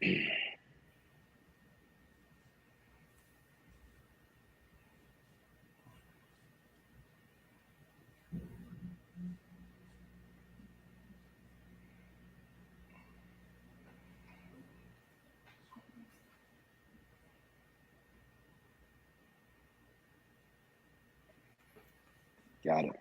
Got it.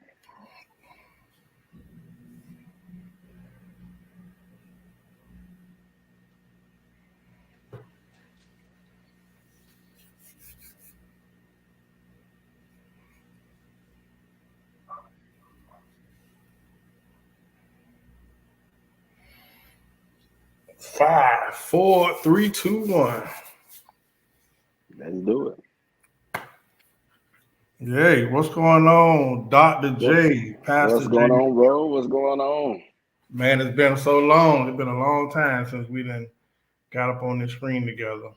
Five, four, three, two, one. Let's do it. Hey, what's going on, Dr. J, Pastor What's going J? on, bro? What's going on? Man, it's been so long. It's been a long time since we done got up on the screen together.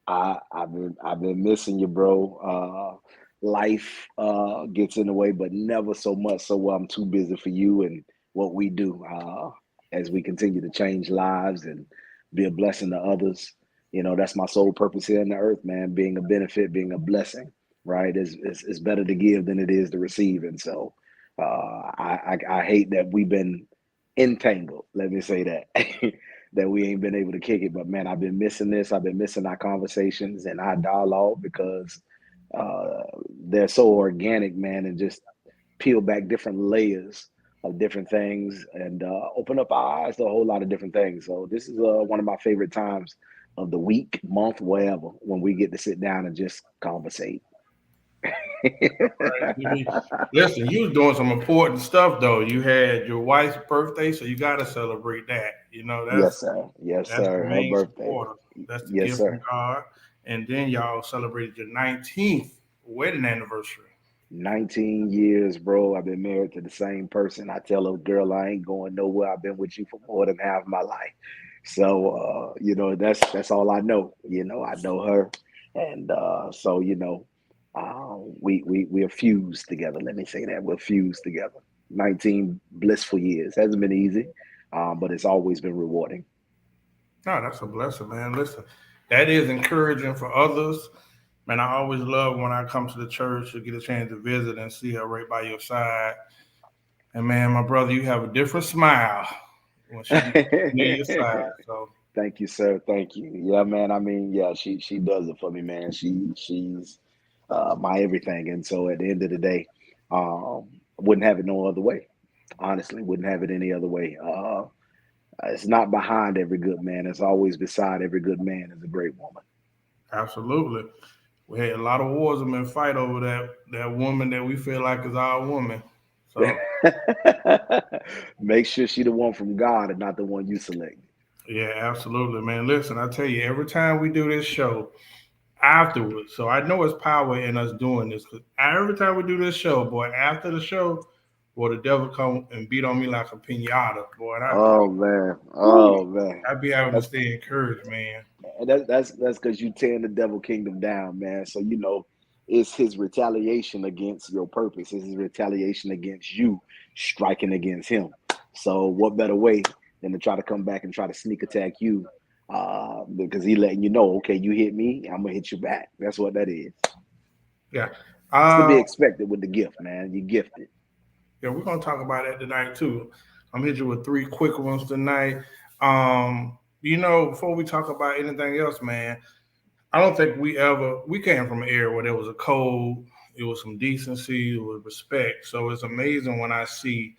I've been missing you, bro. Life gets in the way, but never so much so I'm too busy for you and what we do. As we continue to change lives and be a blessing to others. That's my sole purpose here on the earth, man. Being a benefit, being a blessing, right? Is better to give than it is to receive. And so I hate that we've been entangled. Let me say that. That we ain't been able to kick it. But man, I've been missing this. I've been missing our conversations and our dialogue because they're so organic, man, and just peel back different layers of different things and open up our eyes to a whole lot of different things. So this is one of my favorite times of the week, month, wherever, when we get to sit down and just conversate. Right. Listen, you was doing some important stuff though. You had your wife's birthday, so you got to celebrate that. Yes, sir. Yes, That's the sir. Her main birthday. supporter. That's the Yes, gift from sir. God. And then y'all celebrated your 19th wedding anniversary. 19 years, bro. I've been married to the same person. I tell a girl I ain't going nowhere. I've been with you for more than half my life. So that's all I know. I know her. And so we are fused together. Let me say that. We're fused together. 19 blissful years. Hasn't been easy, but it's always been rewarding. No, that's a blessing, man. Listen, that is encouraging for others. Man, I always love when I come to the church to get a chance to visit and see her right by your side. And man, my brother, you have a different smile when she be near your side. So Thank you, sir. Thank you. Yeah, man. I mean, yeah, she does it for me, man. She's my everything, and so at the end of the day, wouldn't have it no other way. Honestly, wouldn't have it any other way. It's not behind every good man. It's always beside every good man is a great woman. absolutely. We had a lot of wars and been fight over that woman that we feel like is our woman. So Make sure she the one from God and not the one you select. yeah, absolutely, man. Listen, I tell you, every time we do this show, afterwards. So I know it's power in us doing this because every time we do this show, boy, after the show, boy, the devil come and beat on me like a pinata, boy, and I be Oh like, man. whoo, Oh man. I be having to That's stay encouraged, man. that's because you tearing the devil kingdom down, man. So it's his retaliation against your purpose. It's his retaliation against you striking against him. So what better way than to try to come back and try to sneak attack you? Because he letting you know, okay, you hit me, I'm gonna hit you back. That's what that is. Yeah, It's to uh, be expected with the gift, man. You gifted. yeah, we're gonna talk about that tonight too. I'm hitting you with three quick ones tonight. Before we talk about anything else, man, I don't think we came from an era where there was a code, it was some decency, it was respect. So it's amazing when I see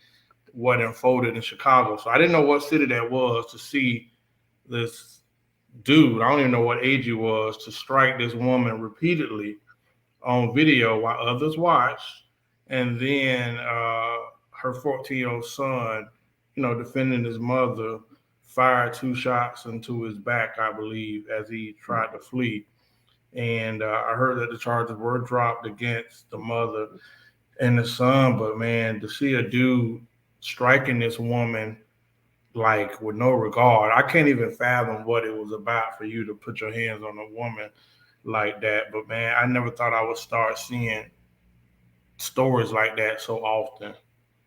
what unfolded in Chicago. So I didn't know what city that was to see this dude. I don't even know what age he was to strike this woman repeatedly on video while others watched, and then her 14-year-old son, defending his mother, fired two shots into his back, I believe, as he tried to flee. And I heard that the charges were dropped against the mother and the son, but man, to see a dude striking this woman like with no regard. I can't even fathom what it was about for you to put your hands on a woman like that. But man, I never thought I would start seeing stories like that so often,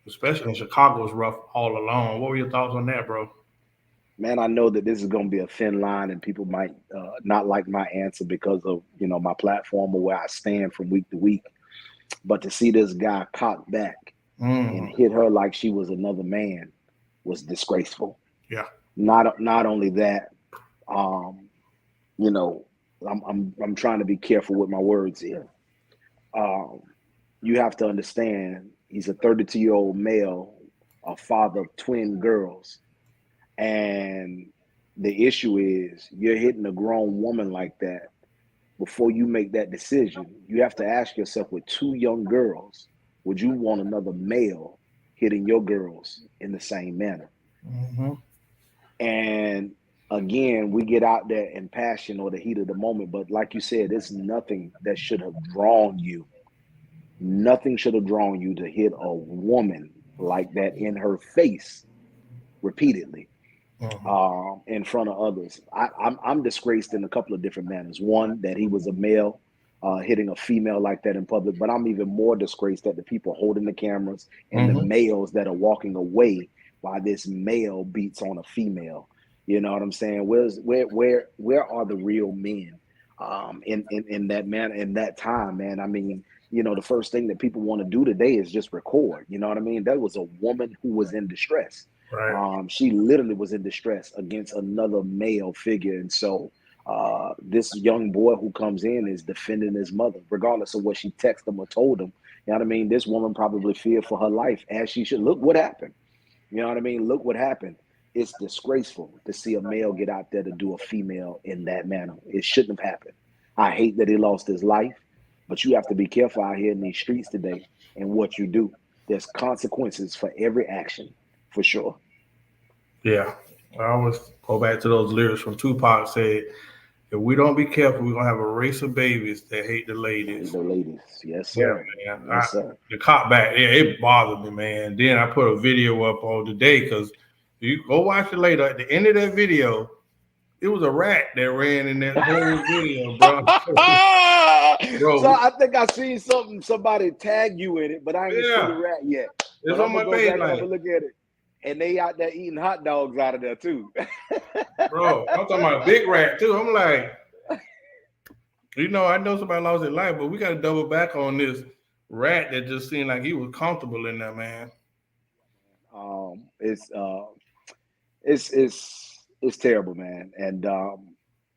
especially in Chicago. It's rough all along. What were your thoughts on that, bro? Man, I know that this is going to be a thin line, and people might not like my answer because of my platform or where I stand from week to week. But to see this guy cock back and Mm-hmm. hit her like she was another man was disgraceful. Yeah. Not only that, um, you know, I'm trying to be careful with my words here. Um, you have to understand he's a 32-year-old male, a father of twin girls, and the issue is you're hitting a grown woman like that. Before you make that decision, you have to ask yourself, with two young girls, would you want another male hitting your girls in the same manner? Mm-hmm. And again, we get out there in passion or the heat of the moment, but like you said, it's nothing that should have drawn you. Nothing should have drawn you to hit a woman like that in her face repeatedly, Mm-hmm. in front of others. I'm disgraced in a couple of different manners. One, that he was a male hitting a female like that in public, but I'm even more disgraced at the people holding the cameras and the Mm-hmm. males that are walking away while this male beats on a female. You know what I'm saying? Where are the real men in that man in that time, man? I mean, the first thing that people want to do today is just record. You know what I mean? That was a woman who was in distress. Right. She literally was in distress against another male figure. And so this young boy who comes in is defending his mother, regardless of what she texted him or told him. You know what I mean? This woman probably feared for her life, as she should. Look what happened. You know what I mean? Look what happened. It's disgraceful to see a male get out there to do a female in that manner. It shouldn't have happened. I hate that he lost his life, but you have to be careful out here in these streets today and what you do. There's consequences for every action, for sure. Yeah. I always go back to those lyrics from Tupac said, if we don't be careful, we're gonna have a race of babies that hate the Hey, ladies. the ladies. Yes, Yeah, sir. man. Yes, sir. The cop back, yeah, it bothered me, man. Then I put a video up on today because you go watch it later. At the end of that video, it was a rat that ran in that whole video, bro. So Bro, I think I seen somebody tag you in it, but I ain't see the yeah, rat yet. it's But on I'm gonna my go back and have a baseline, look at it. And they out there eating hot dogs out of there too. bro. I'm talking about a big rat too. I'm like, I know somebody lost their life, but we got to double back on this rat that just seemed like he was comfortable in there, man. Um, it's uh, it's terrible, man. And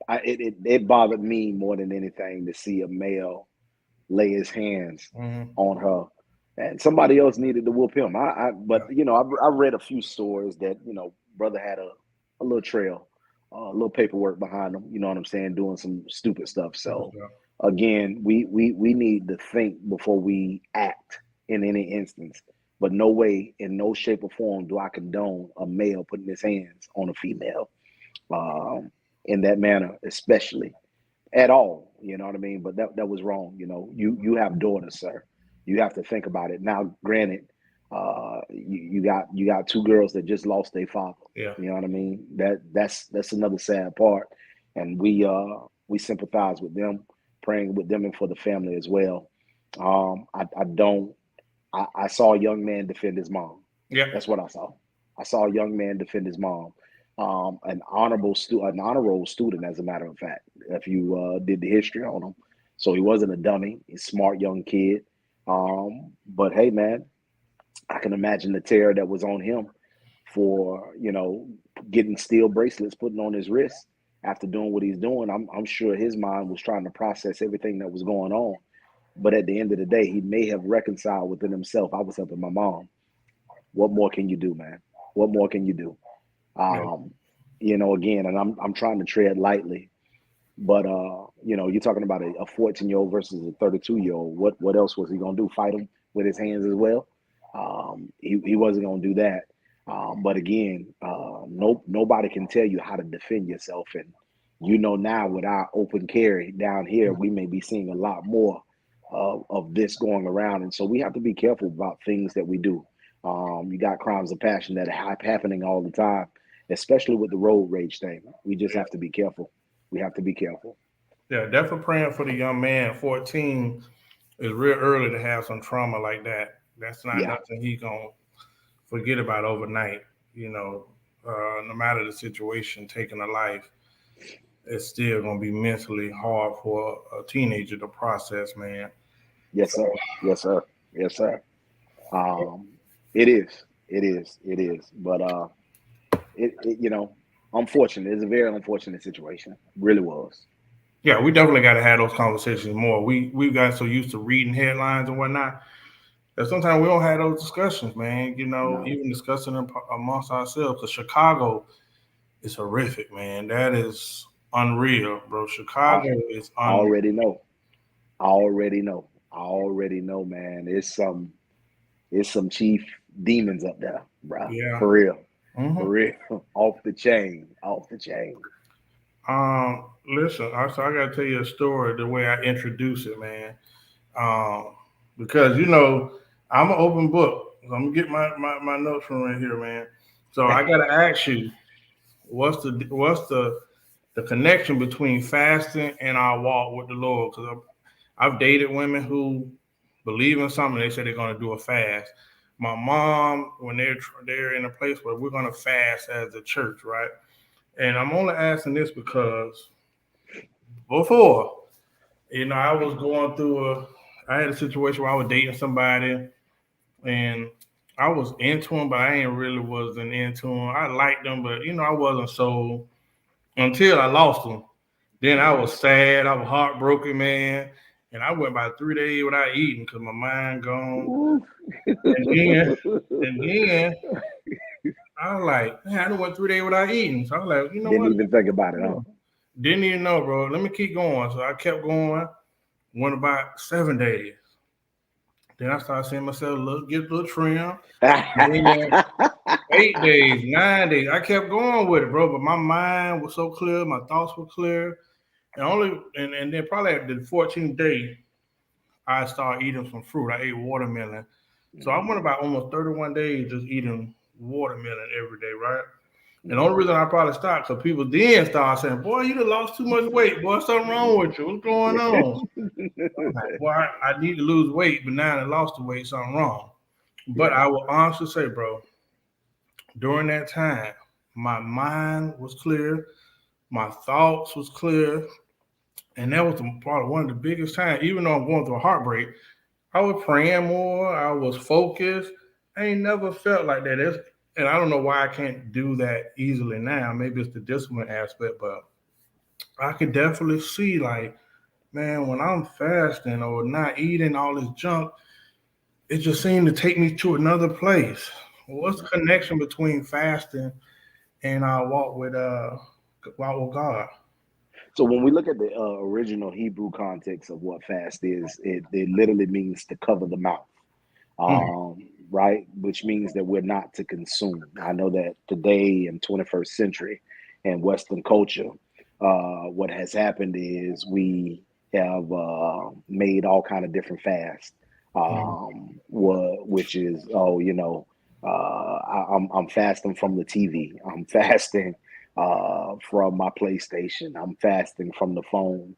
it bothered me more than anything to see a male lay his hands Mm-hmm. on her, and somebody else needed to whoop him. But Yeah, I read a few stories that brother had a little trail, a little paperwork behind him. You know what I'm saying, doing some stupid stuff. super So stuff. again, we need to think before we act in any instance. But no way, in no shape or form, do I condone a male putting his hands on a female um, in that manner, especially at all. You know what I mean? But that was wrong. You have daughters, sir. You have to think about it. Now, granted, you got two girls that just lost their father. Yeah, You know what I mean? That's another sad part, and we sympathize with them, praying with them and for the family as well. I don't. I saw a young man defend his mom. yeah. That's what I saw. I saw a young man defend his mom. An honor roll student, as a matter of fact. If you did the history on him, so he wasn't a dummy. He's a smart young kid. But hey, man, I can imagine the terror that was on him for getting steel bracelets putting on his wrist after doing what he's doing. I'm sure his mind was trying to process everything that was going on. But at the end of the day, he may have reconciled within himself. I was helping my mom. What more can you do, man? What more can you do? Yeah. Um, again, and I'm trying to tread lightly, but you're talking about a 14-year-old versus a 32-year-old. What else was he gonna do? Fight him with his hands as well? He wasn't gonna do that. But again, nobody can tell you how to defend yourself, and now with our open carry down here, we may be seeing a lot more of this going around, and so we have to be careful about things that we do. You got crimes of passion that are happening all the time, especially with the road rage thing. We just Yeah, have to be careful. We have to be careful. yeah. Definitely praying for the young man. 14 is real early to have some trauma like that. That's not Yeah, nothing he gonna forget about overnight. You know, no matter the situation, taking a life, it's still gonna be mentally hard for a teenager to process, man. Yes, So sir. Yes, sir. Yes, sir. Um, it is. It is. It is. But unfortunate. It's a very unfortunate situation. Really was. yeah, we definitely got to have those conversations more. We've got so used to reading headlines and whatnot that sometimes we don't have those discussions, man. You know, No, even discussing them amongst ourselves. The Chicago is horrific, man. That is unreal, bro. I, Chicago is I unreal. already know. I already know. I already know, man. It's some chief demons up there, bro. Yeah. For real. For hmm real. Off the chain. Off the chain. Listen, I gotta tell you a story. The way I introduce it, man. Um, because I'm an open book. So I'm gonna get my notes from right here, man. So I gotta ask you, what's the connection between fasting and our walk with the Lord? Because I've dated women who believe in something. They say they're gonna do a fast. My mom, when they're in a place where we're gonna fast as a church, right? And I'm only asking this because before, I was going through I had a situation where I was dating somebody and I was into him, but I ain't really wasn't into him. I liked him, but I wasn't so until I lost him. Then I Mhm. was sad. I was heartbroken, man. And I went about 3 days without eating because my mind gone. Ooh. And then, and then I was like, man, I done went 3 days without eating. So I was like, you know Didn't what? even think about it, huh? Didn't even know, bro. Let me keep going. So I kept going. Went about 7 days. Then I started seeing myself get a little trim. Then 8 days, 9 days. I kept going with it, bro. But my mind was so clear, my thoughts were clear. And then probably at the 14th day, I started eating some fruit. I ate watermelon. So I went Mhm. about almost 31 days just eating watermelon every day, right? And the only Mhm. reason I probably stopped because people then started saying, "Boy, you done lost too much weight. Boy, something wrong with you. What's going on?" I'm like, "Boy, I need to lose weight, but now I lost the weight. Something wrong." But Yeah. I will honestly say, bro, during that time, my mind was clear, my thoughts was clear, and that was probably one of the biggest times. Even though I'm going through a heartbreak, I was praying more. I was focused. I ain't never felt like that. And I don't know why I can't do that easily now. Maybe it's the discipline aspect, but I could definitely see like, man, when I'm fasting or not eating all this junk, it just seemed to take me to another place. What's the connection between fasting and our walk with God? So when we look at the original Hebrew context of what fast is, it literally means to cover the mouth, Mm, right? Which means that we're not to consume. I know that today in 21st century and Western culture, what has happened is we have made all kind of different fasts, mm, which is I'm fasting from the TV. I'm fasting from my PlayStation. I'm fasting from the phone.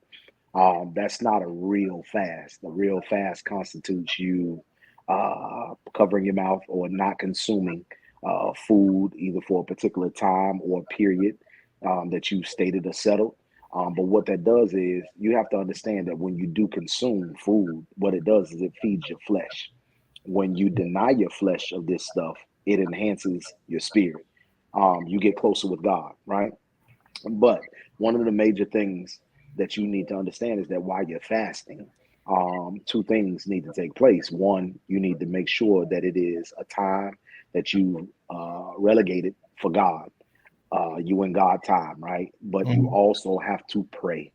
That's not a real fast. The real fast constitutes you covering your mouth or not consuming food either for a particular time or period that you stated or settled. But what that does is you have to understand that when you do consume food, what it does is it feeds your flesh. When you deny your flesh of this stuff, it enhances your spirit. You get closer with God, right? But one of the major things that you need to understand is that while you're fasting, two things need to take place. One, you need to make sure that it is a time that you relegated for God, you and God time, right? But you mm. also have to pray.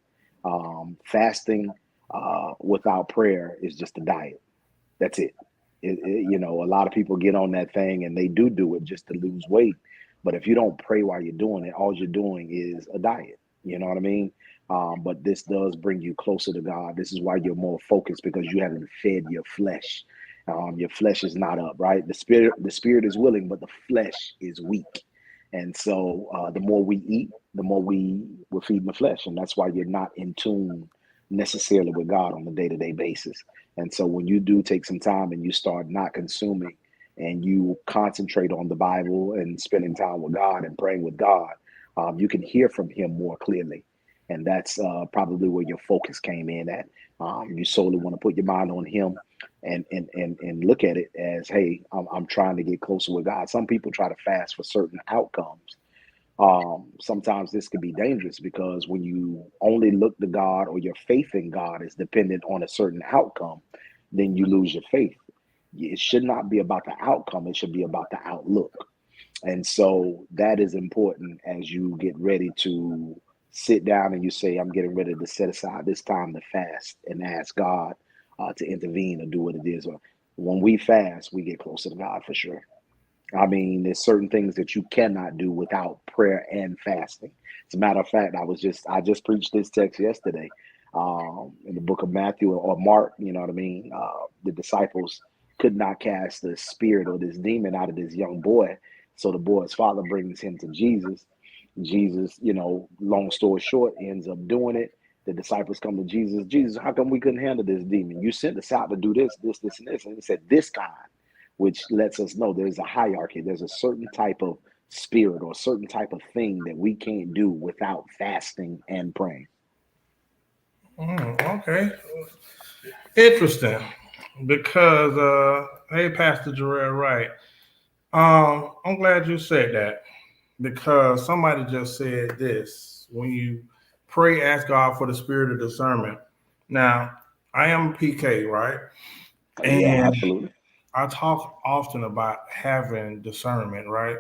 Fasting without prayer is just a diet. That's it. A lot of people get on that thing and they do it just to lose weight. But if you don't pray while you're doing it, all you're doing is a diet. You know what I mean? But this does bring you closer to God. This is why you're more focused because you haven't fed your flesh. Your flesh is not up, right? The spirit is willing, but the flesh is weak. And so the more we eat, the more we're feeding the flesh, and that's why you're not in tune necessarily with God on a day-to-day basis. And so when you do take some time and you start not consuming and you concentrate on the Bible and spending time with God and praying with God, you can hear from Him more clearly. And that's probably where your focus came in at. You solely want to put your mind on Him and look at it as, hey, I'm trying to get closer with God. Some people try to fast for certain outcomes. Sometimes this could be dangerous because when you only look to God or your faith in God is dependent on a certain outcome, then you lose your faith. It should not be about the outcome, it should be about the outlook. And so that is important as you get ready to sit down and you say, I'm getting ready to set aside this time to fast and ask God to intervene or do what it is. When we fast, we get closer to God for sure. I mean, there's certain things that you cannot do without prayer and fasting. As a matter of fact, I just preached this text yesterday in the book of Matthew or Mark. You know what I mean? The disciples could not cast the spirit or this demon out of this young boy, so the boy's father brings him to Jesus. Jesus, long story short, ends up doing it. The disciples come to Jesus. Jesus, how come we couldn't handle this demon? You sent us out to do this, this, this, and this. And he said, this kind, which lets us know there's a hierarchy. There's a certain type of spirit or a certain type of thing that we can't do without fasting and praying. Okay, interesting. Because hey, Pastor Jarrell, right? I'm glad you said that because somebody just said this: when you pray, ask God for the spirit of discernment. Now, I am PK, right? Yeah, And absolutely. I talk often about having discernment, right?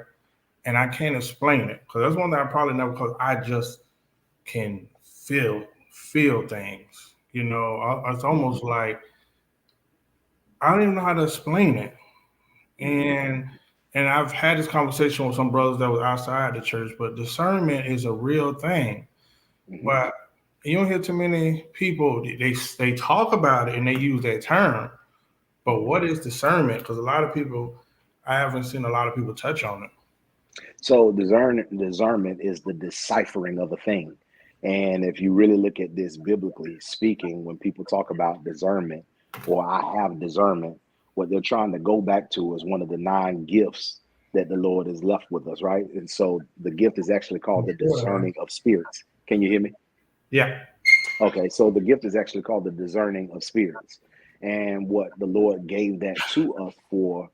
And I can't explain it because that's one thing I probably never because I just can feel things. It's almost Hmm. like I don't even know how to explain it. Hmm. And I've had this conversation with some brothers that was outside the church, but discernment is a real thing. Hmm. But you don't hear too many people they talk about it and they use that term. But Hmm. what is discernment? Because a lot of people, I haven't seen a lot of people touch on it. So discernment is the deciphering of a thing. And if you really look at this biblically speaking, when people talk about discernment or I have discernment, what they're trying to go back to is one of the nine gifts that the Lord has left with us, right? And so the gift is actually called the Sure. discerning of spirits. Can you hear me? Yeah. Okay, so the gift is actually called the discerning of spirits. And what the Lord gave that to us for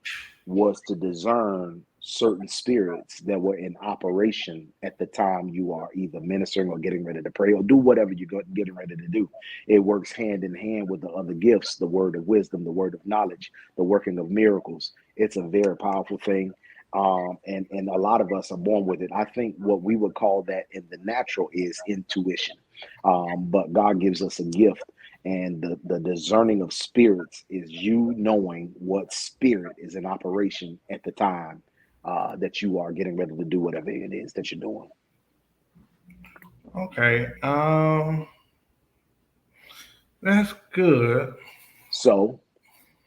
was to discern certain spirits that were in operation at the time you are either ministering or getting ready to pray or do whatever you're getting ready to do. It works hand in hand with the other gifts, the word of wisdom, the word of knowledge, the working of miracles. It's a very powerful thing. And a lot of us are born with it. I think what we would call that in the natural is intuition, but God gives us a gift. And the discerning of spirits is you knowing what spirit is in operation at the time that you are getting ready to do whatever it is that you're doing. Okay. That's good. So,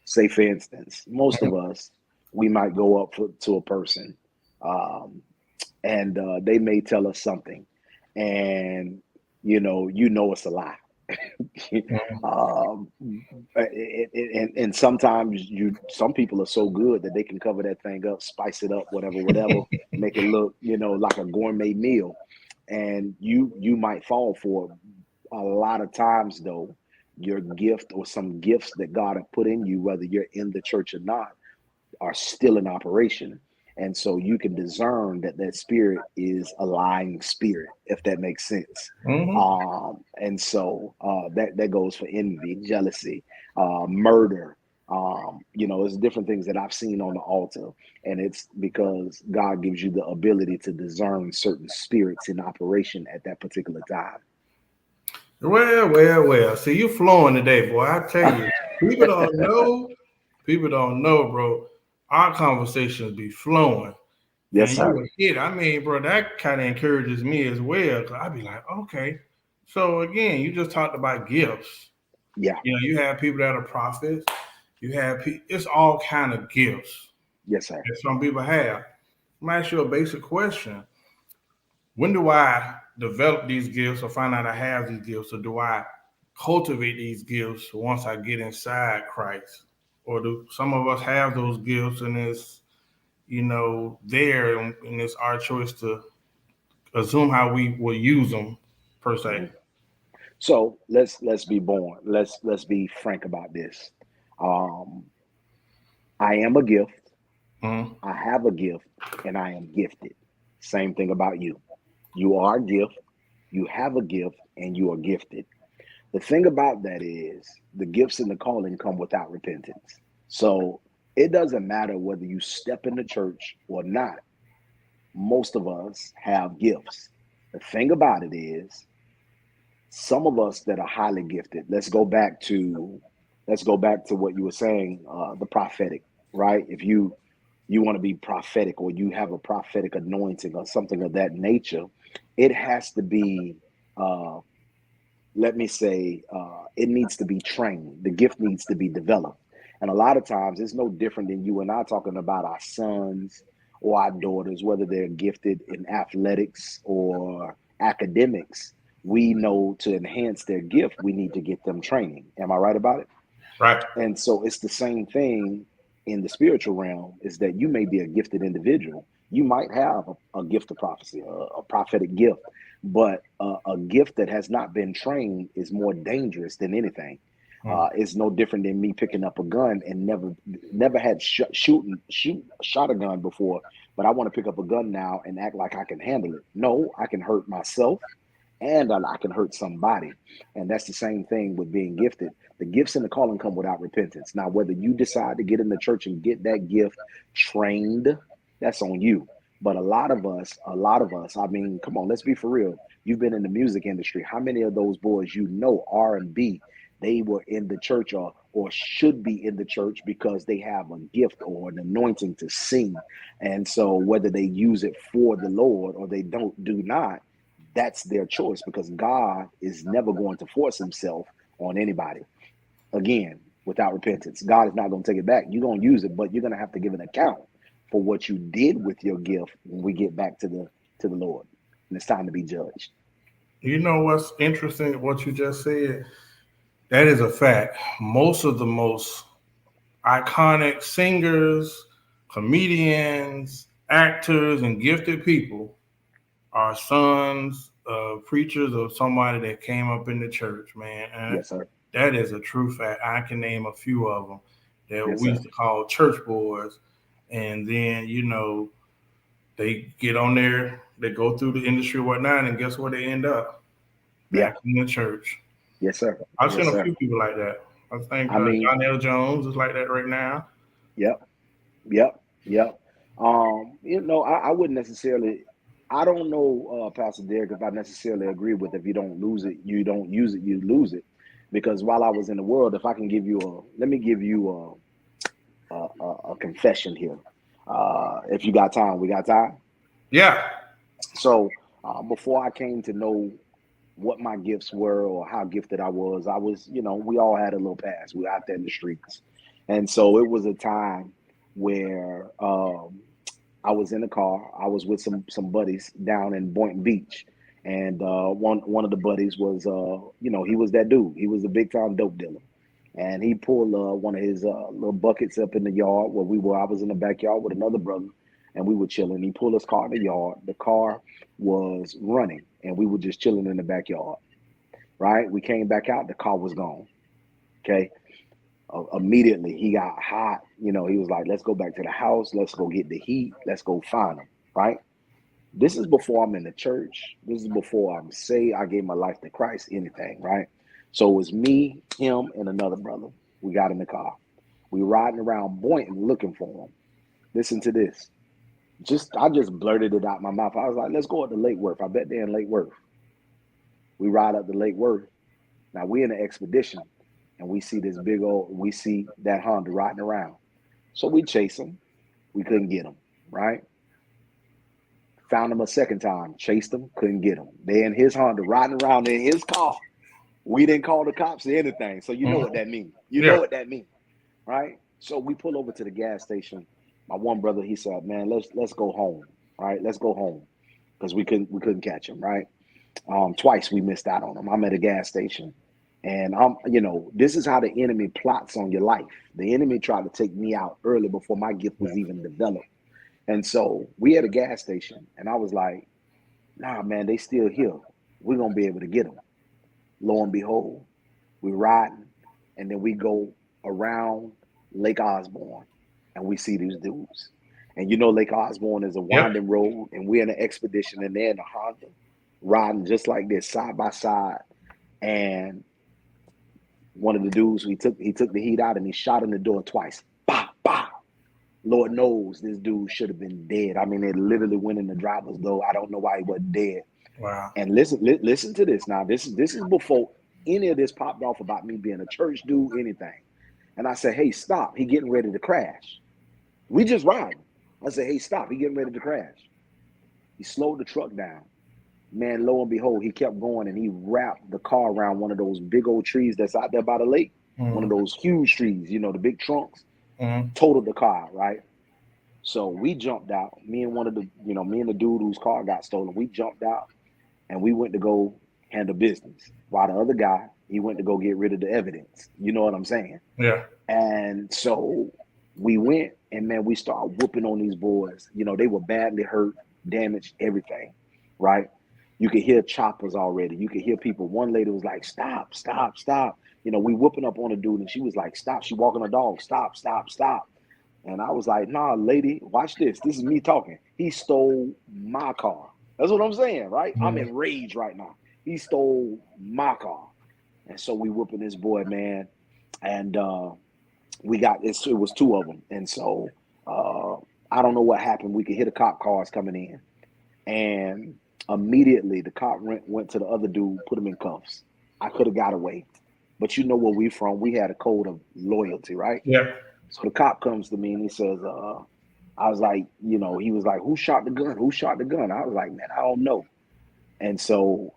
say for instance, most of us, we might go up to a person um, and they may tell us something, and it's a lie. um, and sometimes some people are so good that they can cover that thing up, spice it up, whatever, make it look, like a gourmet meal, and you might fall for it. A lot of times, though, your gift or some gifts that God have put in you, whether you're in the church or not, are still in operation. And so you can discern that that spirit is a lying spirit, if that makes sense. Mm-hmm. And so that goes for envy, jealousy, murder. It's different things that I've seen on the altar, and it's because God gives you the ability to discern certain spirits in operation at that particular Well. See, you flowing today, boy. I tell time. you, people don't know. People don't know, bro. Our conversations be flowing, Yes, and you sir. would hit. I mean, bro, that kind of encourages me as well. Cause I be like, okay. So again, you just talked about gifts. Yeah. You have people that are prophets. You have it's all kind of gifts Yes, sir. that some people have. I'm gonna ask you a basic question. When do I develop these gifts or find out I have these gifts, or do I cultivate these gifts once I get inside Christ? or do some of us have those gifts and it's, there, and it's our choice to assume how we will use them per se. Mhm. So let's be born. Let's be frank about this. Um, I am a gift. Mm-hmm. I have a gift, and I am gifted. Same thing about you. You are a gift. You have a gift, and you are gifted. The thing about that is the gifts and the calling come without repentance. So it doesn't matter whether you step in the church or not. Most of us have gifts. The thing about it is some of us that are highly gifted. Let's go back to what you were saying, the prophetic, right? If you want to be prophetic or you have a prophetic anointing or something of that nature, it has to be uh, let me say, it needs to be trained. The gift needs to be developed. And a lot of times it's no different than you and I talking about our sons or our daughters, whether they're gifted in athletics or academics. We know to enhance their gift, we need to get them training. Am I right about it? Right. And so it's the same thing in the spiritual realm is that you may be a gifted individual. You might have a gift of prophecy, a prophetic gift, but a gift that has not been trained is more dangerous than anything. Mm. It's no different than me picking up a gun and never had shot a gun before, but I want to pick up a gun now and act like I can handle it. No, I can hurt myself and I can hurt somebody. And that's the same thing with being gifted. The gifts and the calling come without repentance. Now, whether you decide to get in the church and get that gift trained, that's on you. But a lot of us, I mean, come on, let's be for real. You've been in the music industry. How many of those boys R&B, they were in the church or should be in the church because they have a gift or an anointing to sing. And so whether they use it for the Lord or they do not, that's their choice because God is never going to force himself on anybody. Again, without repentance, God is not going to take it back. You're going to use it, but you're going to have to give an account for what you did with your gift when we get back to the Lord. And it's time to be judged. You know what's interesting? What you just said. That is a fact. Most of the most iconic singers, comedians, actors, and gifted people are sons of preachers or somebody that came up in the church, man. And Yes, sir. that is a true fact. I can name a few of them that Yes, we used sir. to call church boys. And then, they get on there, they go through the industry or whatnot, and guess where they end up? Yeah. Back in the church. Yes, sir. I've seen Yes, a few sir. people like that. I think I mean, John L. Jones is like that right now. yep. Yep. Yep. I wouldn't necessarily. I don't know, Pastor Derek, if I necessarily agree with if you don't lose it, you don't use it, you lose it. Because while I was in the world, if I can give you let me give you a confession here. If you got time, we got time. Yeah. So before I came to know what my gifts were or how gifted I was, we all had a little past. We were out there in the streets. And so it was a time where I was in a car. I was with some buddies down in Boynton Beach. And one of the buddies was, he was that dude. He was a big time dope dealer. And he pulled one of his little buckets up in the yard where we were. I was in the backyard with another brother, and we were chilling. He pulled his car in the yard. The car was running, and we were just chilling in the backyard. Right? We came back out. The car was gone. Okay. Immediately he got hot. He was like, "Let's go back to the house. Let's go get the heat. Let's go find him." Right? This is before I'm in the church. This is before I'm saved. I gave my life to Christ. Anything. Right? So it was me, him, and another brother. We got in the car. We riding around Boynton looking for him. Listen to this. I just blurted it out my mouth. I was like, "Let's go up to Lake Worth. I bet they're in Lake Worth." We ride up to Lake Worth. Now we in an expedition, and we see that Honda riding around. So we chase him. We couldn't get him. Right? Found him a second time. Chased him. Couldn't get him. They in his Honda riding around in his car. We didn't call the cops or anything. So you know what Mhm. that means. You know Yeah. what that means, right? So we pull over to the gas station. My one brother, he said, "Man, let's go home. Right? Let's go home." Because we couldn't catch him, right? Twice we missed out on him. I'm at a gas station. And this is how the enemy plots on your life. The enemy tried to take me out early before my gift Yeah. was even developed. And so we had a gas station, and I was like, nah, man, they still here. We're gonna be able to get them. Lo and behold, we riding, and then we go around Lake Osborne, and we see these dudes. And Lake Osborne is a Yep. winding road, and we're in an expedition, and they're in a Honda, riding just like this, side by side. And one of the dudes, he took the heat out, and he shot in the door twice. Bah, bah. Lord knows this dude should have been dead. I mean, it literally went in the driver's door. I don't know why he wasn't dead. Wow. And listen to this now. This is before any of this popped off about me being a church dude, anything. And I said, hey, stop. He getting ready to crash. We just riding. I said, hey, stop. He getting ready to crash. He slowed the truck down. Man, lo and behold, he kept going, and he wrapped the car around one of those big old trees that's out there by the lake. One of Mm-hmm. those huge trees, the big trunks. Mm-hmm. Totaled the car, right? So we jumped out. Me and the dude whose car got stolen, we jumped out, and we went to go handle business. While the other guy, he went to go get rid of the evidence. You know what I'm saying? Yeah. And so we went, and man, we started whooping on these boys. They were badly hurt, damaged, everything, right? You could hear choppers already. You could hear people. One lady was like, stop, stop, stop. We whooping up on a dude, and she was like, stop. She walking a dog, stop, stop, stop. And I was like, nah, lady, watch this. This is me talking. He stole my car. That's what I'm saying, right? I'm Mm-hmm. enraged right now. He stole my car. And so we whooping this boy, man. And we got this. It was two of them. And so I don't know what happened. We could hear the cop cars coming in. And immediately the cop went to the other dude, put him in cuffs. I could have got away. But you know where we from. We had a code of loyalty, right? Yeah. So the cop comes to me, and he says, I was like, he was like, who shot the gun? Who shot the gun? I was like, man, I don't know. And so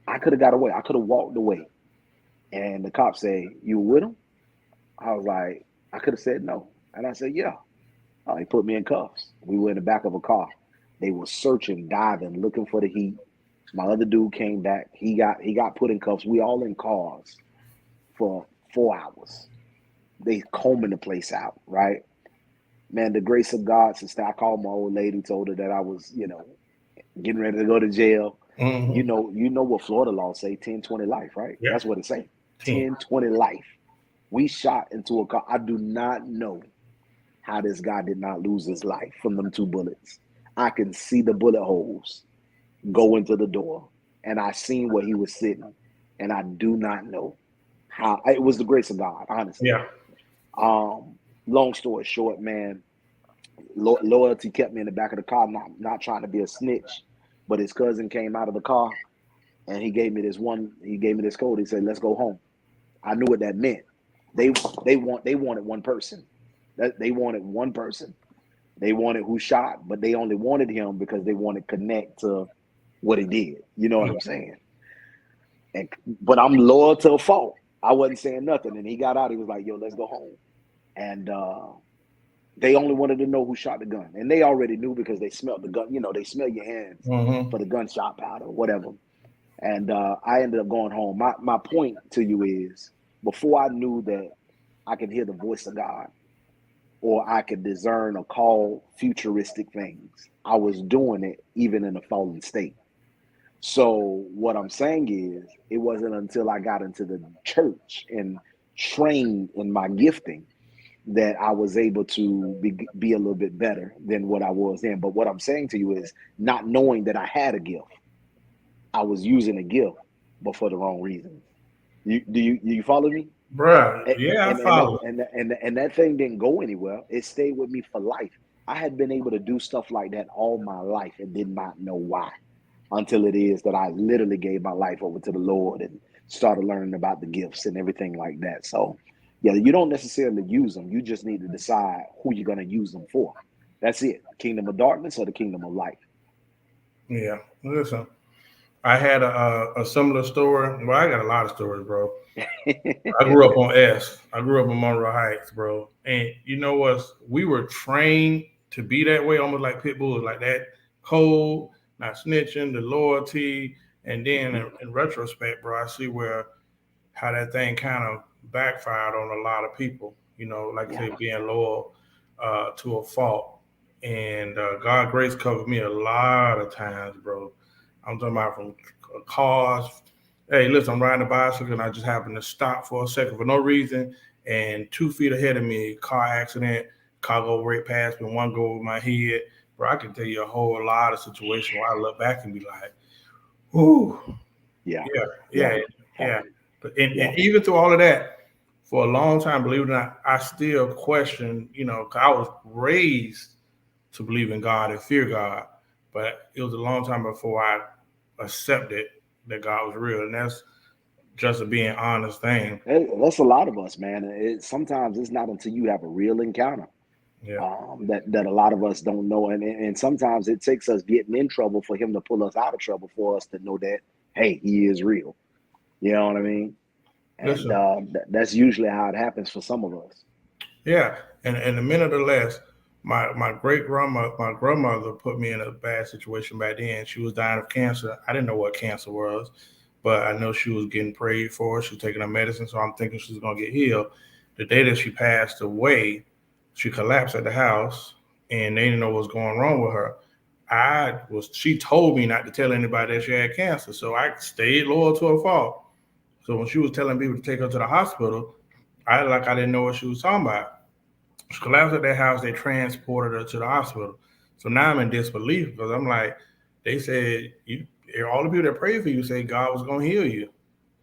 I could have got away. I could have walked away. And the cop said, you were with him? I was like, I could have said no. And I said, yeah. He put me in cuffs. We were in the back of a car. They were searching, diving, looking for the heat. My other dude came back. He got put in cuffs. We all in cars for 4 hours. They combing the place out, right? Man, the grace of God, sister. I called my old lady, told her that I was, getting ready to go to jail. Mm-hmm. You know what Florida law say, 10, 20 life, right? Yep. That's what it say. 10. 10, 20 life. We shot into a car. I do not know how this guy did not lose his life from them two bullets. I can see the bullet holes go into the door, and I seen where he was sitting, and I do not know how. It was the grace of God, honestly. Yeah. Long story short, man, loyalty kept me in the back of the car, not trying to be a snitch, but his cousin came out of the car, and he gave me this code. He said, let's go home. I knew what that meant. They wanted one person. That they wanted one person. They wanted who shot, but they only wanted him because they wanted to connect to what he did. You know what I'm saying? But I'm loyal to a fault. I wasn't saying nothing. And he got out. He was like, yo, let's go home. And they only wanted to know who shot the gun. And they already knew because they smelled the gun. They smell your hands Mm-hmm. for the gunshot powder or whatever. And I ended up going home. My point to you is, before I knew that I could hear the voice of God, or I could discern or call futuristic things, I was doing it even in a fallen state. So what I'm saying is, it wasn't until I got into the church and trained in my gifting that I was able to be a little bit better than what I was then. But what I'm saying to you is, not knowing that I had a gift, I was using a gift, but for the wrong reasons. You follow me? Bruh. And Yeah, I and and that, follow. and, that, and that thing didn't go anywhere. It stayed with me for life. I had been able to do stuff like that all my life and did not know why, until it is that I literally gave my life over to the Lord and started learning about the gifts and everything like that. So, yeah, you don't necessarily use them. You just need to decide who you're going to use them for. That's it. Kingdom of darkness or the kingdom of light. Yeah. Listen, I had a similar story. Well, I got a lot of stories, bro. I grew up on S. I grew up in Monroe Heights, bro. And you know what? We were trained to be that way, almost like pit bulls, like that cold, not snitching, the loyalty. And then in retrospect, bro, I see where how that thing kind of backfired on a lot of people. Like I Yeah, say, being loyal to a fault. And God grace covered me a lot of times, bro. I'm talking about from cars. Hey, listen, I'm riding a bicycle and I just happen to stop for a second for no reason. And 2 feet ahead of me, car accident, car go right past me, one go over my head. Bro, I can tell you a whole lot of situations where I look back and be like, ooh, yeah, yeah, yeah, yeah, yeah, yeah. But and yeah. even through all of that, for a long time, believe it or not, I still question, 'cause I was raised to believe in God and fear God, but it was a long time before I accepted that God was real, and that's just a being honest thing. That's a lot of us, man. Sometimes it's not until you have a real encounter Yeah, that a lot of us don't know, and sometimes it takes us getting in trouble for him to pull us out of trouble for us to know that hey, he is real. You know what I mean? And listen, that's usually how it happens for some of us. yeah, and a minute or less. My my grandmother put me in a bad situation back then. She was dying of cancer. I didn't know what cancer was, but I know she was getting prayed for. She was taking her medicine, so I'm thinking she's gonna get healed. The day that she passed away, she collapsed at the house, and they didn't know what was going wrong with her. She told me not to tell anybody that she had cancer, so I stayed loyal to her fault. So when she was telling people to take her to the hospital, I didn't know what she was talking about. She collapsed at that house. They transported her to the hospital. So now I'm in disbelief because I'm like, they said all the people that prayed for you say God was gonna heal you.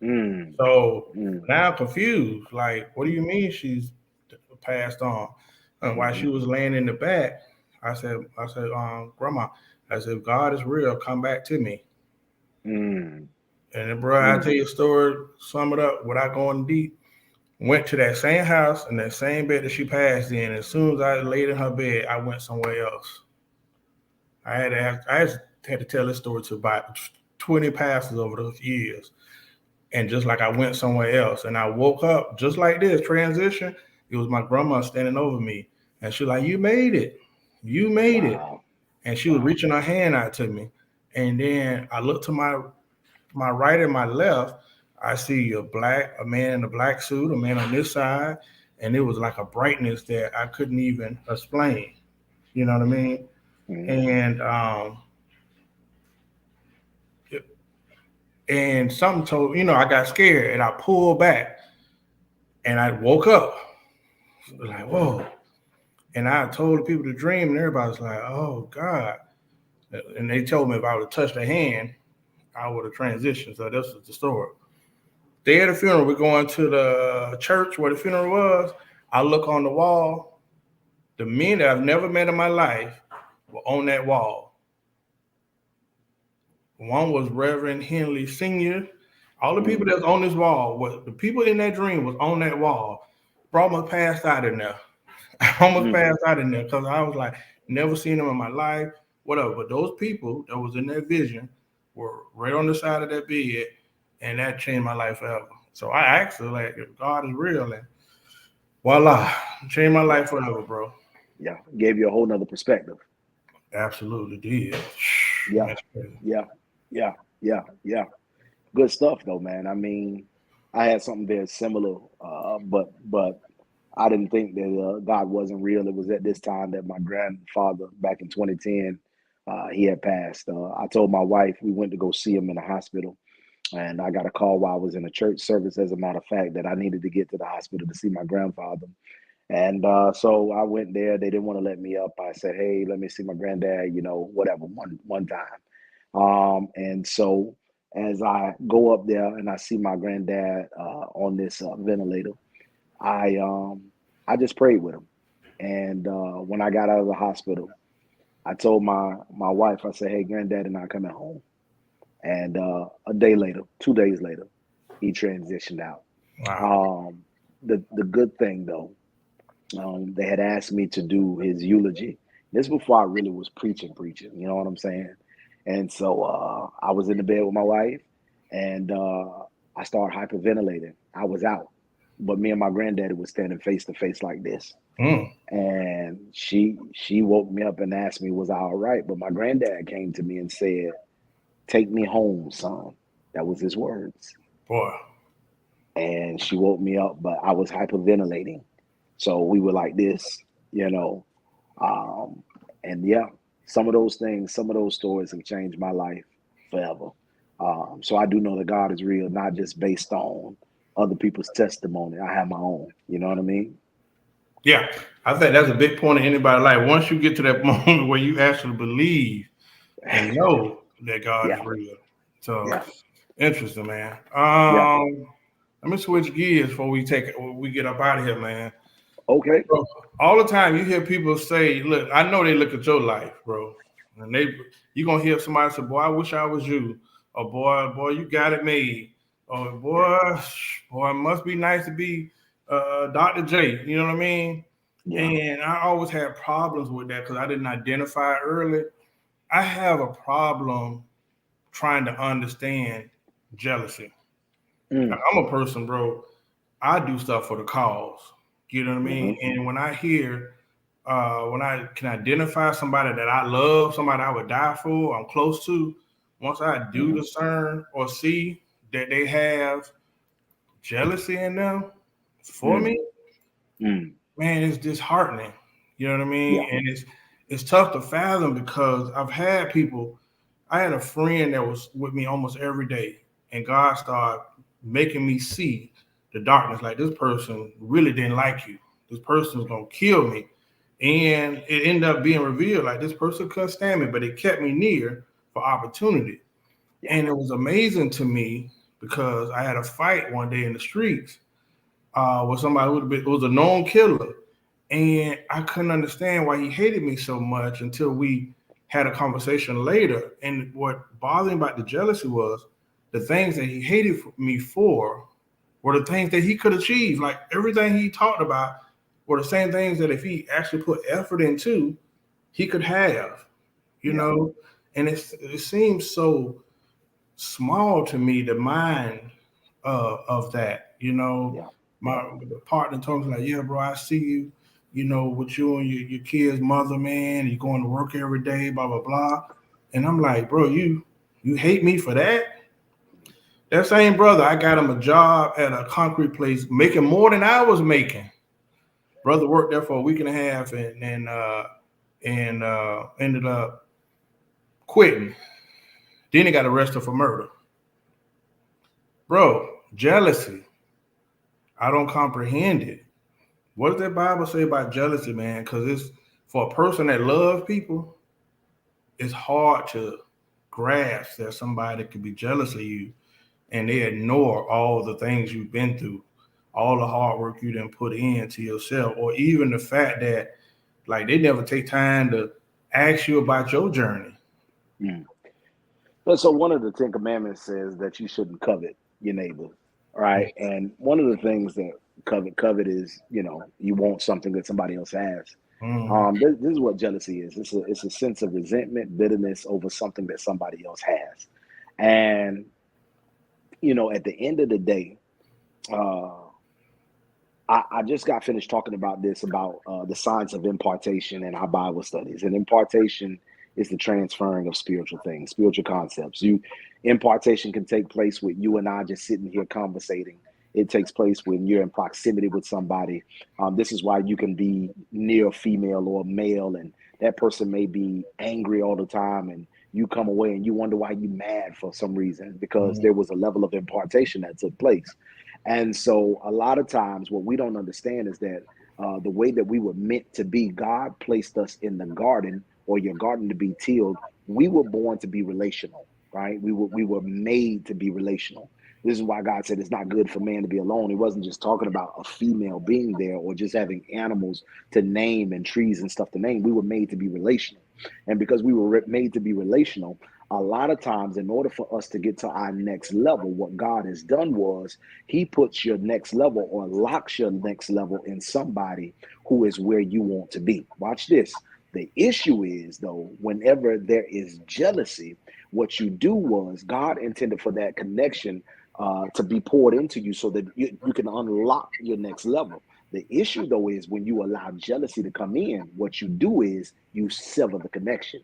Mm, So mm, now I'm confused. Like, what do you mean she's passed on? And while she mhm, was laying in the back, I said, Grandma, I said, if God is real, come back to me. mm, And then, bro, I tell mm, you a story, sum it up without going deep. Went to that same house and that same bed that she passed in. As soon as I laid in her bed, I went somewhere else. I had to tell this story to about 20 pastors over those years. And just like I went somewhere else, and I woke up just like this transition. It was my grandma standing over me, and she was like, "You made it, you made it." wow, And she was wow. reaching her hand out to me, and then I looked to my right and my left. I see a man in a black suit, a man on this side, and it was like a brightness that I couldn't even explain. You know what I mean? Mm, And and something told I got scared and I pulled back and I woke up like whoa. And I told the people the dream, and everybody was like, "Oh God!" And they told me if I would have touched their hand, I would have transitioned. So this is the story. Day of the funeral, we're going to the church where the funeral was. I look on the wall. The men that I've never met in my life were on that wall. One was Reverend Henley Sr. All the people mm, that's on this wall, the people in that dream was on that wall. Bro, almost passed out in there. I almost mm, passed out in there because I was like, never seen them in my life, whatever. But those people that was in that vision were right on the side of that bed, and that changed my life forever. So I asked her, like, if God is real, and voila, changed my yeah, life forever, bro. yeah. Gave you a whole nother perspective. Absolutely did. Yeah, That's crazy. yeah, yeah, yeah, yeah. Good stuff though, man. I mean, I had something very similar, but I didn't think that God wasn't real. It was at this time that my grandfather, back in 2010, he had passed. I told my wife we went to go see him in the hospital, and I got a call while I was in a church service, as a matter of fact, that I needed to get to the hospital to see my grandfather. And so I went there. They didn't want to let me up. I said, "Hey, let me see my granddad." Whatever. One time. And so as I go up there and I see my granddad on this ventilator, I um, I just prayed with him. And when I got out of the hospital, I told my wife, I said, "Hey, granddad and I coming home." And a day later, 2 days later, he transitioned out. Wow. Um, the good thing though, they had asked me to do his eulogy. This before I really was preaching. You know what I'm saying? And so I was in the bed with my wife, and I started hyperventilating. I was out, but me and my granddaddy was standing face to face like this. Mm, And she woke me up and asked me, "Was I all right?" But my granddad came to me and said, "Take me home, son." That was his words. boy. and she woke me up, but I was hyperventilating. So we were like this, you know. Um, and yeah, some of those things, some of those stories have changed my life forever. So I do know that God is real, not just based on other people's testimony. I have my own. You know what I mean? Yeah, I think that's a big point in anybody's life. Once you get to that moment where you actually believe and know that God is Yeah, real. So yeah, interesting, man. yeah. Let me switch gears before we get up out of here, man. Okay. Bro, all the time you hear people say, "Look, I know they look at your life, bro," and you gonna hear somebody say, "Boy, I wish I was you," or "Boy, you got it made," or "Boy, it must be nice to be Dr. J." You know what I mean? Yeah. And I always had problems with that because I didn't identify early. I have a problem trying to understand jealousy. Mm, I'm a person, bro. I do stuff for the cause. You know what I mean? hmm And when I can identify somebody that I love, somebody I would die for, I'm close to, once I do hmm discern or see that they have jealousy in them for mm, me, mm. man, it's disheartening. You know what I mean? Yeah. And it's tough to fathom because I've had people. I had a friend that was with me almost every day, and God started making me see the darkness. Like this person really didn't like you. This person's gonna kill me, and it ended up being revealed like this person couldn't stand me, but it kept me near for opportunity. Yeah. And it was amazing to me because I had a fight one day in the streets with somebody who was a known killer, and I couldn't understand why he hated me so much until we had a conversation later. And what bothered me about the jealousy was the things that he hated me for were the things that he could achieve. Like everything he talked about were the same things that if he actually put effort into, he could have, you Yeah. know. And it seems so small to me, the mind of that. You know, Yeah. Yeah. my partner told me like, "Yeah, bro, I see you. You know, with you and your kid's mother, man. You going to work every day, blah blah blah." And I'm like, "Bro, you hate me for that?" That same brother, I got him a job at a concrete place, making more than I was making. Brother worked there for a week and a half, and ended up quitting. Then he got arrested for murder. Bro, jealousy. I don't comprehend it. What does that Bible say about jealousy, man? Because it's for a person that loves people, it's hard to grasp that somebody could be jealous of you and they ignore all the things you've been through, all the hard work you didn't put into yourself, or even the fact that like they never take time to ask you about your journey. Mm. But so one of the Ten Commandments says that you shouldn't covet your neighbor, right? And one of the things that covet is, you want something that somebody else has. Mm-hmm. This is what jealousy is. It's a sense of resentment, bitterness over something that somebody else has. And at the end of the day, uh, I just got finished talking about this about the science of impartation in our Bible studies. And impartation is the transferring of spiritual things, spiritual concepts. Impartation can take place with you and I just sitting here conversating. It takes place when you're in proximity with somebody. This is why you can be near a female or a male, and that person may be angry all the time, and you come away and you wonder why you mad for some reason because there was a level of impartation that took place. And so, a lot of times, what we don't understand is that the way that we were meant to be, God placed us in the garden or your garden to be tilled. We were born to be relational, right? We were made to be relational. This is why God said it's not good for man to be alone. He wasn't just talking about a female being there or just having animals to name and trees and stuff to name. We were made to be relational. And because we were made to be relational, a lot of times, in order for us to get to our next level, what God has done was He puts your next level or locks your next level in somebody who is where you want to be. Watch this. The issue is, though, whenever there is jealousy, what you do was God intended for that connection to be poured into you so that you can unlock your next level. The issue, though, is when you allow jealousy to come in, what you do is you sever the connection.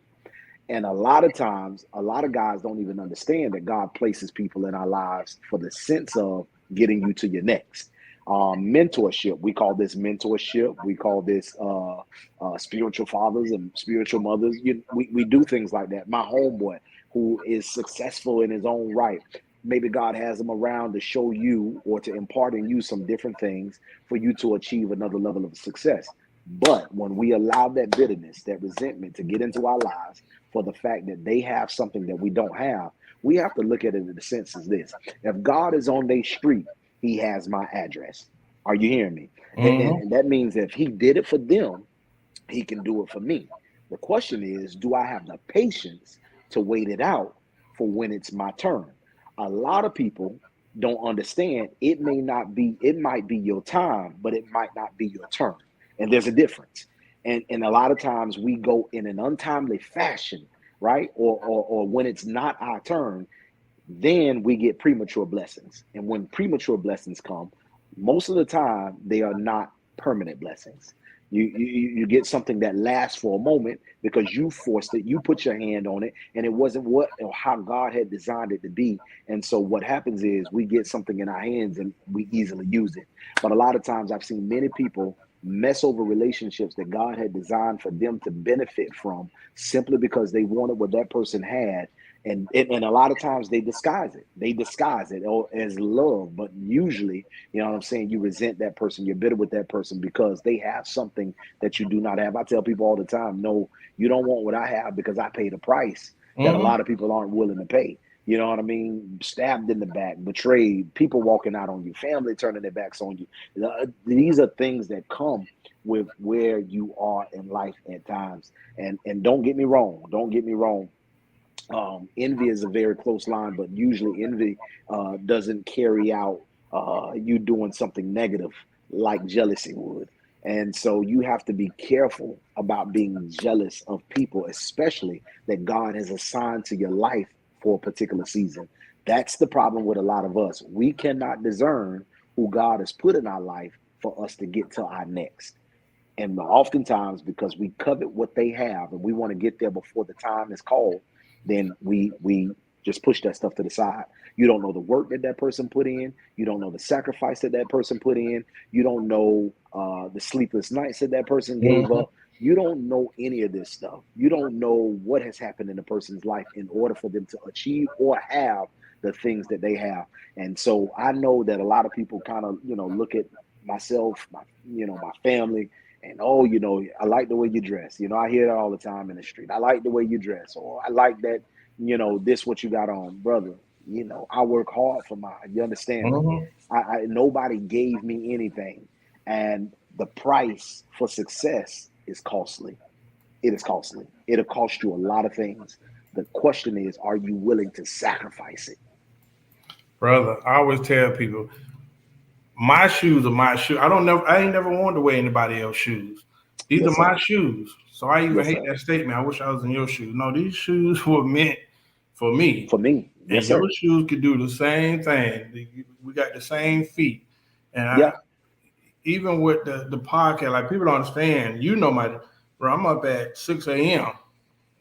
And a lot of times, a lot of guys don't even understand that God places people in our lives for the sense of getting you to your next. Mentorship, we call this mentorship. We call this spiritual fathers and spiritual mothers. We do things like that. My homeboy, who is successful in his own right, maybe God has him around to show you or to impart in you some different things for you to achieve another level of success. But when we allow that bitterness, that resentment to get into our lives for the fact that they have something that we don't have, we have to look at it in the sense as this. If God is on their street, he has my address. Are you hearing me? Mm-hmm. And that means if he did it for them, he can do it for me. The question is, do I have the patience to wait it out for when it's my turn? A lot of people don't understand it might be your time, but it might not be your turn. And there's a difference. And a lot of times we go in an untimely fashion, right? Or when it's not our turn, then we get premature blessings. And when premature blessings come, most of the time they are not permanent blessings. You get something that lasts for a moment because you forced it, you put your hand on it, and it wasn't what or how God had designed it to be. And so what happens is we get something in our hands and we easily use it. But a lot of times I've seen many people mess over relationships that God had designed for them to benefit from simply because they wanted what that person had, and a lot of times they disguise it. They disguise it as love, but usually, you know what I'm saying, you resent that person, you're bitter with that person because they have something that you do not have. I tell people all the time, no, you don't want what I have because I paid a price that a Mm-hmm. lot of people aren't willing to pay. You know what I mean? Stabbed in the back, betrayed, people walking out on you, family turning their backs on you. These are things that come with where you are in life at times. And don't get me wrong. Don't get me wrong. Envy is a very close line, but usually envy doesn't carry out you doing something negative like jealousy would. And so you have to be careful about being jealous of people, especially that God has assigned to your life for a particular season. That's the problem with a lot of us. We cannot discern who God has put in our life for us to get to our next. And oftentimes, because we covet what they have and we want to get there before the time is called, then we just push that stuff to the side. You don't know the work that that person put in. You don't know the sacrifice that that person put in. You don't know the sleepless nights that that person gave Mm-hmm. up. You don't know any of this stuff. You don't know what has happened in a person's life in order for them to achieve or have the things that they have. And so I know that a lot of people kind of, look at myself, my family, and oh, I like the way you dress. I hear that all the time in the street. I like the way you dress, or I like that, this what you got on, brother. I work hard for mine. You understand me? Mm-hmm. I nobody gave me anything, and the price for success is costly. It is costly. It'll cost you a lot of things. The question is, are you willing to sacrifice it? Brother, I always tell people, my shoes are my shoes. I ain't never wanted to wear anybody else's shoes. These are Yes, my sir. shoes. So I even Yes, hate sir. that statement. I wish I was in your shoes. No, these shoes were meant for me. For me, And yes, your sir. shoes could do the same thing. We got the same feet. And Yeah. even with the podcast, like people don't understand, bro, I'm up at 6 a.m.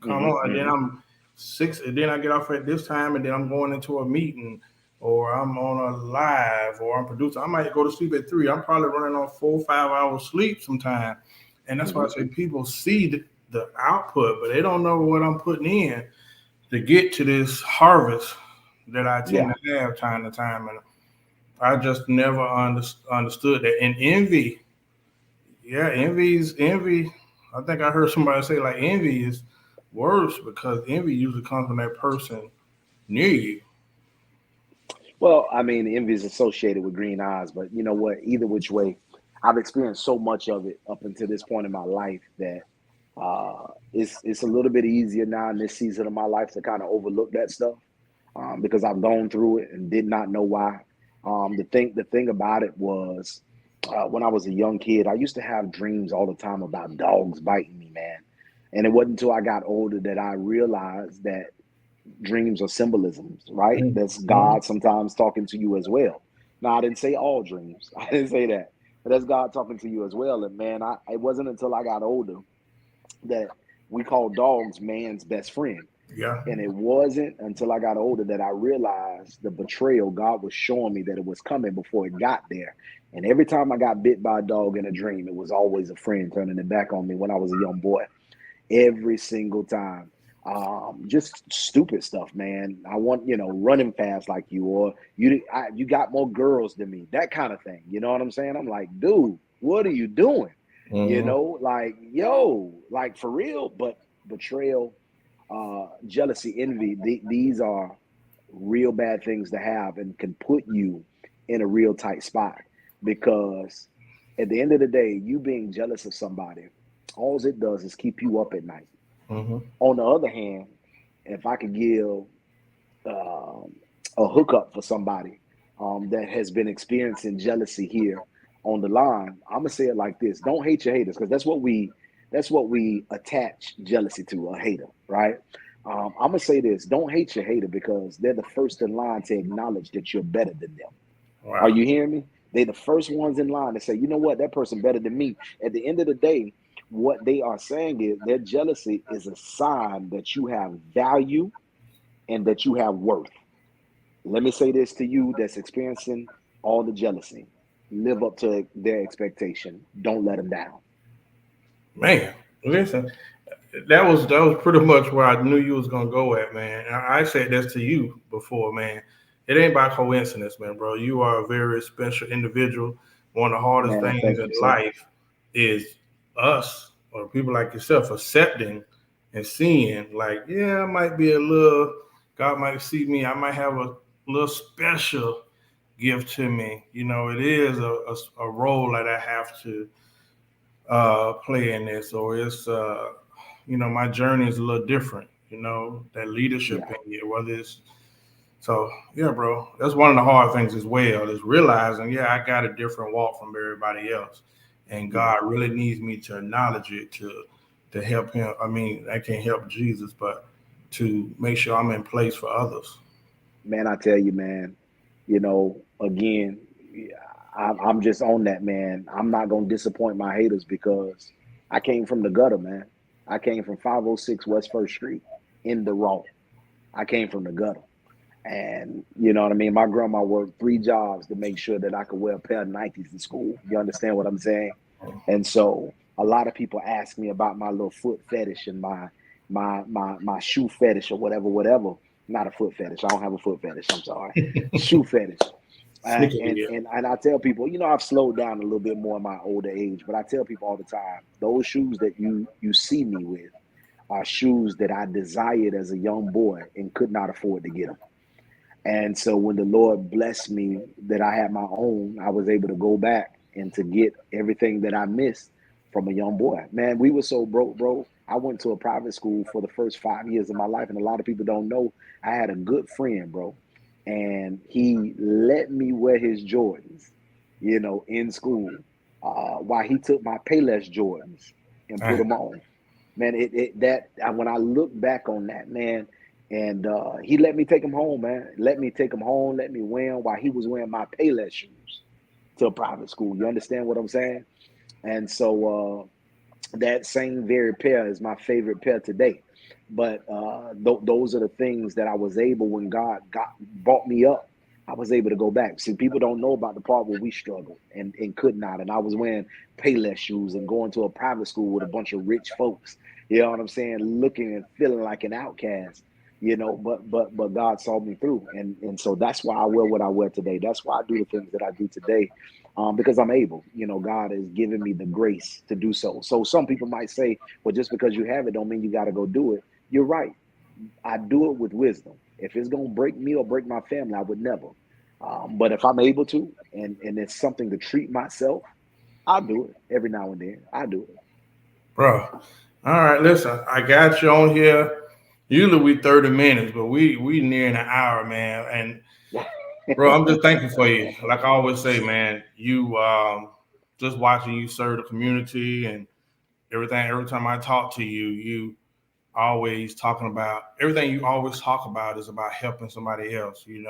Come Hmm. on, and then Hmm. I'm six, and then I get off at this time, and then I'm going into a meeting, or I'm on a live, or I'm producing. I might go to sleep at 3. I'm probably running on 4 or 5 hours sleep sometime, and that's why I Hmm. say people see the output, but they don't know what I'm putting in to get to this harvest that I tend Yeah. to have time to time, and I just never understood that. And envy, yeah, envy. I think I heard somebody say like envy is worse because envy usually comes from that person near you. Well, I mean, envy is associated with green eyes, but you know what? Either which way, I've experienced so much of it up until this point in my life that it's a little bit easier now in this season of my life to kind of overlook that stuff because I've gone through it and did not know why. The thing about it was when I was a young kid, I used to have dreams all the time about dogs biting me, man. And it wasn't until I got older that I realized that dreams are symbolisms, right? That's Mm-hmm. God sometimes talking to you as well. Now, I didn't say all dreams. I didn't say that. But that's God talking to you as well. And man, it wasn't until I got older that we call dogs man's best friend. Yeah. And it wasn't until I got older that I realized the betrayal. God was showing me that it was coming before it got there. And every time I got bit by a dog in a dream, it was always a friend turning it back on me when I was a young boy. Every single time. Just stupid stuff, man. I want, running fast like you, or you got more girls than me, that kind of thing. You know what I'm saying? I'm like, dude, what are you doing? Mm-hmm. Like, yo, like for real. But betrayal, jealousy, envy, these are real bad things to have and can put you in a real tight spot because at the end of the day, you being jealous of somebody, all it does is keep you up at night. Mm-hmm. On the other hand, if I could give um, a hookup for somebody that has been experiencing jealousy here on the line, I'm gonna say it like this: don't hate your haters, because that's what we attach jealousy to, a hater, right? I'm gonna say this: don't hate your hater because they're the first in line to acknowledge that you're better than them. Are Wow. you hearing me? They're the first ones in line to say, you know what, that person better than me. At the end of the day, what they are saying is their jealousy is a sign that you have value and that you have worth. Let me say this to you that's experiencing all the jealousy. Live up to their expectation. Don't let them down. Man, listen, that was pretty much where I knew you was gonna go at, man. And I said this to you before, man. It ain't by coincidence, man, bro. You are a very special individual. One of the hardest Man, things thank in you, sir. life is us or people like yourself accepting and seeing, like, yeah, I might be a little. God might see me. I might have a little special gift to me. It is a role that I have to play in this, or it's my journey is a little different. That leadership Yeah, in you, whether it's so yeah, bro. That's one of the hard things as well is realizing, yeah, I got a different walk from everybody else, and yeah. God really needs me to acknowledge it to help Him. I mean, I can't help Jesus, but to make sure I'm in place for others. Man, I tell you, man, again, yeah, I'm just on that, man. I'm not going to disappoint my haters because I came from the gutter, man. I came from 506 West First Street in the raw. I came from the gutter. And you know what I mean? My grandma worked three jobs to make sure that I could wear a pair of Nikes to school. You understand what I'm saying? And so a lot of people ask me about my little foot fetish and my shoe fetish or whatever, whatever. Not a foot fetish. I don't have a foot fetish. I'm sorry. Shoe fetish. Sneaker And here. and and I tell people, I've slowed down a little bit more in my older age, but I tell people all the time, those shoes that you see me with are shoes that I desired as a young boy and could not afford to get them. And so when the Lord blessed me that I had my own, I was able to go back and to get everything that I missed from a young boy. Man, we were so broke, bro. I went to a private school for the first 5 years of my life, and a lot of people don't know I had a good friend, bro. And he let me wear his Jordans, in school, while he took my Payless Jordans and put Dang. them on. Man, when I look back on that, man, and he let me take him home, man. Let me take him home, let me wear him while he was wearing my Payless shoes to a private school. You understand what I'm saying? And so that same very pair is my favorite pair today. But those are the things that I was able, when God got brought me up, I was able to go back. See, people don't know about the part where we struggled and could not. And I was wearing Payless shoes and going to a private school with a bunch of rich folks. You know what I'm saying? Looking and feeling like an outcast. But God saw me through, and so that's why I wear what I wear today. That's why I do the things that I do today, because I'm able. God has given me the grace to do so. So some people might say, well, just because you have it don't mean you got to go do it. You're right. I do it with wisdom. If it's gonna break me or break my family, I would never. But if I'm able to, and it's something to treat myself, I'll do it every now and then. I do Bro. All right, listen, I got you on here. Usually we 30 minutes, but we near an hour, man. And bro, I'm just thankful for you. Like I always say, man, you just watching you serve the community and everything. Every time I talk to you, you always talking about everything you always talk about is about helping somebody else. When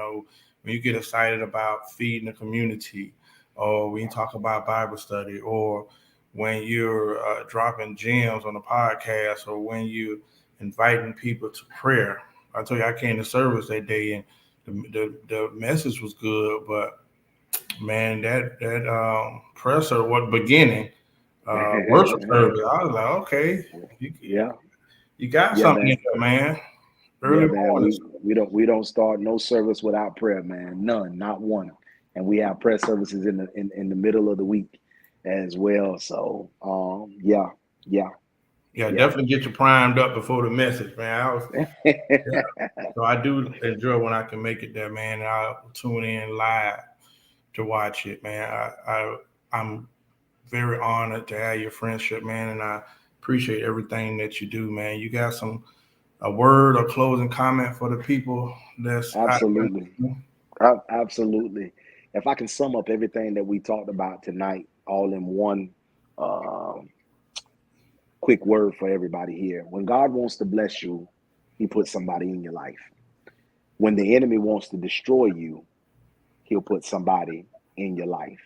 you get excited about feeding the community, or when you talk about Bible study, or when you're dropping gems on the podcast, or when you inviting people to prayer. I told you I came to service that day, and the message was good, but man, that prayer service was beginning worship service. I was like, okay, you, Yeah, you got yeah, something in man. there, man. Yeah, Early man. morning. We don't start no service without prayer, man. None, not one. And we have prayer services in the middle of the week as well. So yeah, yeah, Yeah, yeah. definitely get you primed up before the message, man. Yeah. So I do enjoy when I can make it there, man. And I'll tune in live to watch it, man. I'm very honored to have your friendship, man, and I appreciate everything that you do, man. You got a word or closing comment for the people that's out Absolutely. there? Absolutely. If I can sum up everything that we talked about tonight, all in one um quick word for everybody here. When God wants to bless you, He puts somebody in your life. When the enemy wants to destroy you, He'll put somebody in your life.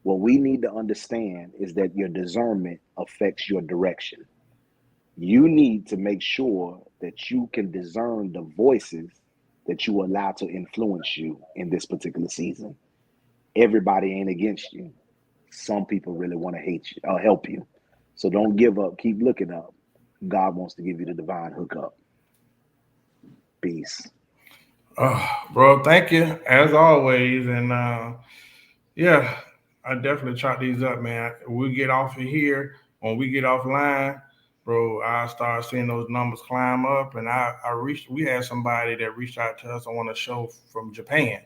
What we need to understand is that your discernment affects your direction. You need to make sure that you can discern the voices that you allow to influence you in this particular season. Everybody ain't against you. Some people really want to hate you or help you. So don't give up. Keep looking up. God wants to give you the divine hookup. Peace. Bro, thank you as always, and yeah, I definitely chop these up, man. We get off of here. When we get offline, bro, I start seeing those numbers climb up, and I reached. We had somebody that reached out to us on a show from Japan.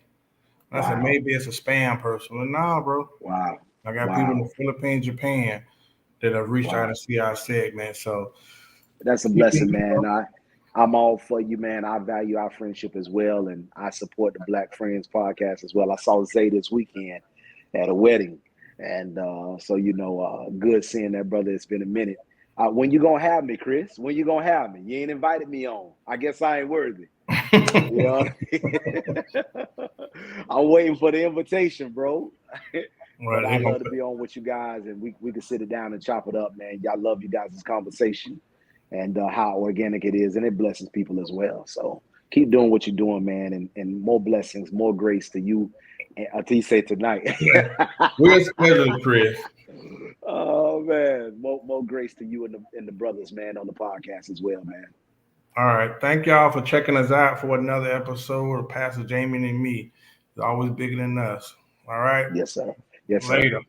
And I said Wow. maybe it's a spam person. But nah, bro. Wow. I got people in Wow. the Philippines, Japan that have reached out Wow. and see our segment. So That's a keep it, blessing, man. I'm all for you, man. I value our friendship as well, and I support the Black Friends podcast as well. I saw Zay this weekend at a wedding, and so good seeing that brother. It's been a minute. When you gonna have me, Chris? When you gonna have me? You ain't invited me on. I guess I ain't worthy. You know, I'm waiting for the invitation, bro. But well, I they're gonna love to be on with you guys, and we can sit it down and chop it up, man. Y'all love you guys' conversation and how organic it is, and it blesses people as well. So keep doing what you're doing, man, and more blessings, more grace to you. Until you say tonight. we'll schedule it, Chris. Oh man, more grace to you and the brothers, man, on the podcast as well, man. All right. Thank y'all for checking us out for another episode of Pastor Jamian and me. It's always bigger than us. All right. Yes, sir. Yes, sir. Later.